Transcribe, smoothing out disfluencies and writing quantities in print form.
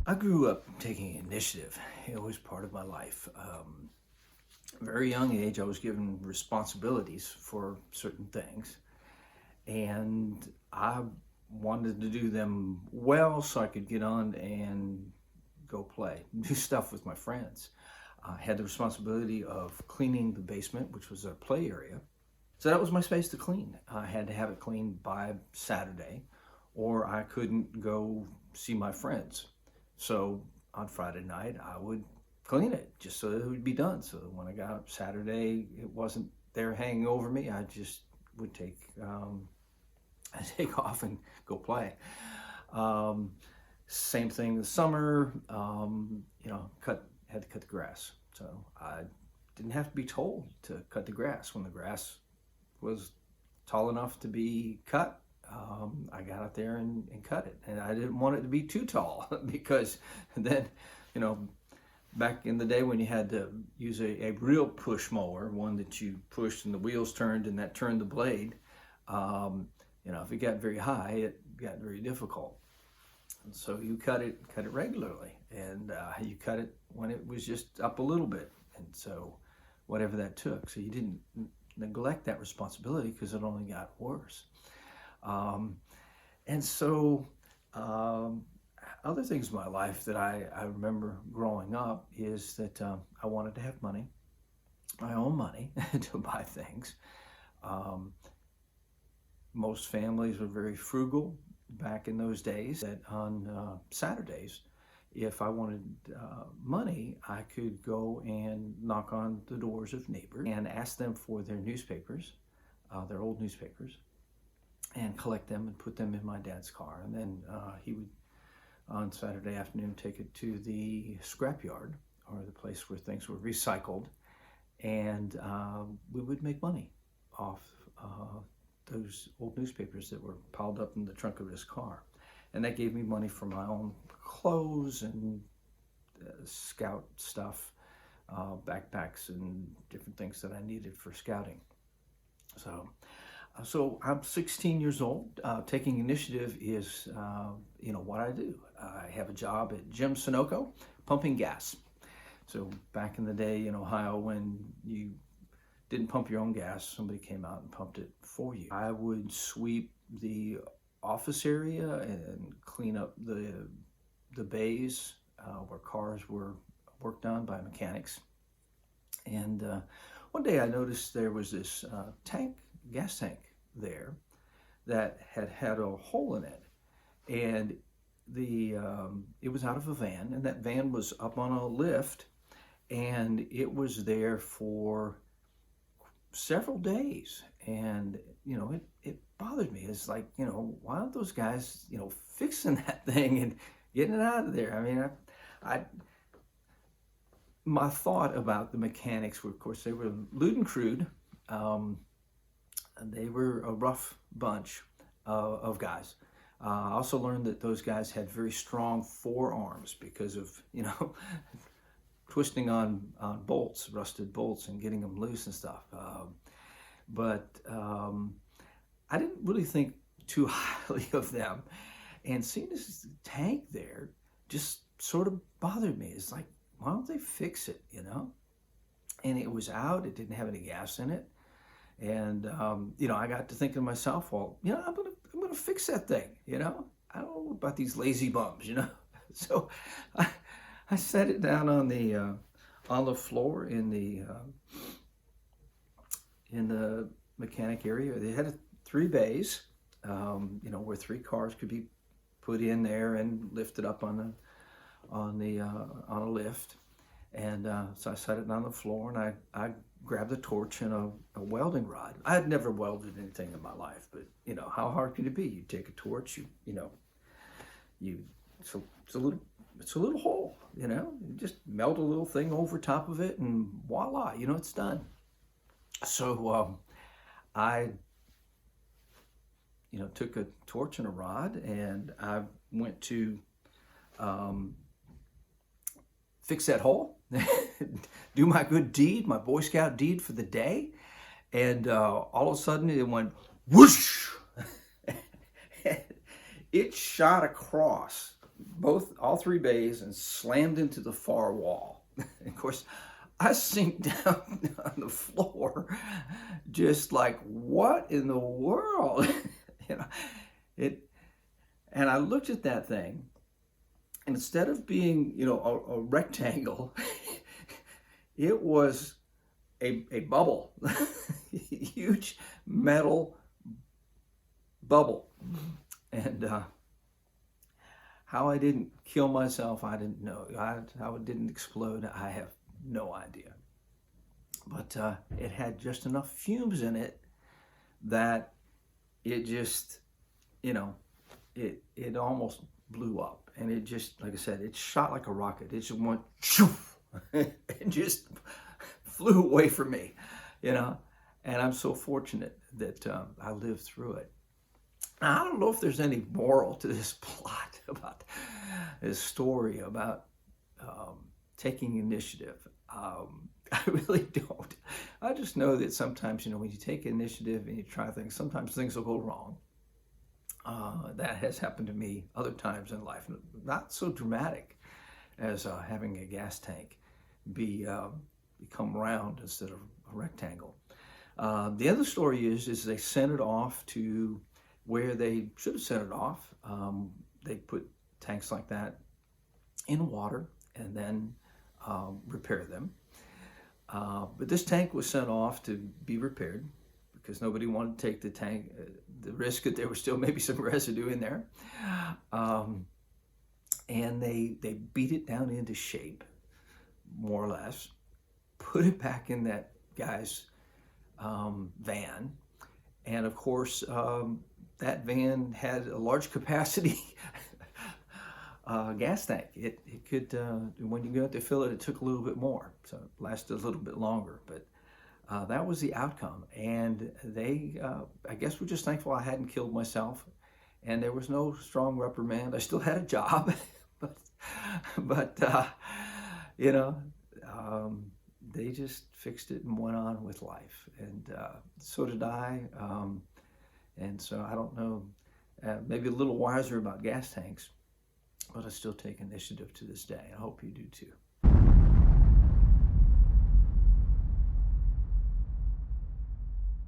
I grew up taking initiative. It was part of my life. Very young age, I was given responsibilities for certain things, and I wanted to do them well so I could get on and go play, do stuff with my friends. I had the responsibility of cleaning the basement, which was our play area. So that was my space to clean. I had to have it cleaned by Saturday, or I couldn't go see my friends. So on Friday night, I would clean it just so it would be done. So when I got up Saturday, it wasn't there hanging over me. I just would I'd take off and go play. Um, Same thing this summer. Had to cut the grass. So I didn't have to be told to cut the grass when the grass was tall enough to be cut. I got out there and cut it, and I didn't want it to be too tall because then, you know, back in the day when you had to use a real push mower, one that you pushed and the wheels turned and that turned the blade, if it got very high, it got very difficult. And so you cut it regularly, and you cut it when it was just up a little bit, and so whatever that took. So you didn't neglect that responsibility because it only got worse. Um, and so other things in my life that I remember growing up is that I wanted to have money, my own money, to buy things. Um, Most families were very frugal back in those days. That on Saturdays, if I wanted money, I could go and knock on the doors of neighbors and ask them for their newspapers, their old newspapers, and collect them and put them in my dad's car. And then he would, on Saturday afternoon, take it to the scrapyard, or the place where things were recycled, and we would make money off those old newspapers that were piled up in the trunk of his car. And that gave me money for my own clothes and scout stuff, backpacks and different things that I needed for scouting. So I'm 16 years old. Taking initiative is, what I do. I have a job at Jim Sunoco, pumping gas. So back in the day in Ohio, when you didn't pump your own gas, somebody came out and pumped it for you. I would sweep the office area and clean up the bays where cars were worked on by mechanics. And one day I noticed there was this gas tank there that had a hole in it, and it was out of a van, and that van was up on a lift, and it was there for several days. And it bothered me. It's like, why aren't those guys fixing that thing and getting it out of there? I mean, my thought about the mechanics were, of course, they were lewd and crude. They were a rough bunch of guys. I also learned that those guys had very strong forearms because of, twisting on bolts, rusted bolts, and getting them loose and stuff. But I didn't really think too highly of them. And seeing this tank there just sort of bothered me. It's like, why don't they fix it, And it was out. It didn't have any gas in it. And, I got to thinking to myself, well, I'm gonna fix that thing, I don't know about these lazy bums, So I set it down on the floor in the mechanic area. They had 3 bays, where 3 cars could be put in there and lifted up on a lift. And so I set it down on the floor, and I grabbed a torch and a welding rod. I had never welded anything in my life, but how hard could it be? You take a torch, it's a little hole, you just melt a little thing over top of it, and voila, it's done. So I took a torch and a rod, and I went to fix that hole, do my good deed, my Boy Scout deed for the day. And all of a sudden it went whoosh. It shot across all three bays and slammed into the far wall. Of course, I sink down on the floor, just like, what in the world? you know, it. And I looked at that thing, and instead of being, a rectangle, it was a bubble, huge metal bubble. And how I didn't kill myself, I didn't know. How it didn't explode, I have no idea. But it had just enough fumes in it that it just, it almost blew up. And it just, like I said, it shot like a rocket. It just went, it just flew away from me, And I'm so fortunate that I lived through it. I don't know if there's any moral to this plot about this story about taking initiative. I really don't. I just know that sometimes, when you take initiative and you try things, sometimes things will go wrong. That has happened to me other times in life. Not so dramatic as having a gas tank become round instead of a rectangle. The other story is they sent it off to where they should have sent it off. They put tanks like that in water and then repair them. But this tank was sent off to be repaired because nobody wanted to take the tank, the risk that there was still maybe some residue in there. And they beat it down into shape, more or less, put it back in that guy's van. And of course, that van had a large capacity gas tank. It could, when you go to fill it, it took a little bit more, so it lasted a little bit longer. But that was the outcome. And they, I guess, were just thankful I hadn't killed myself. And there was no strong reprimand. I still had a job, but they just fixed it and went on with life. And so did I. And so I don't know, maybe a little wiser about gas tanks, but I still take initiative to this day. I hope you do too.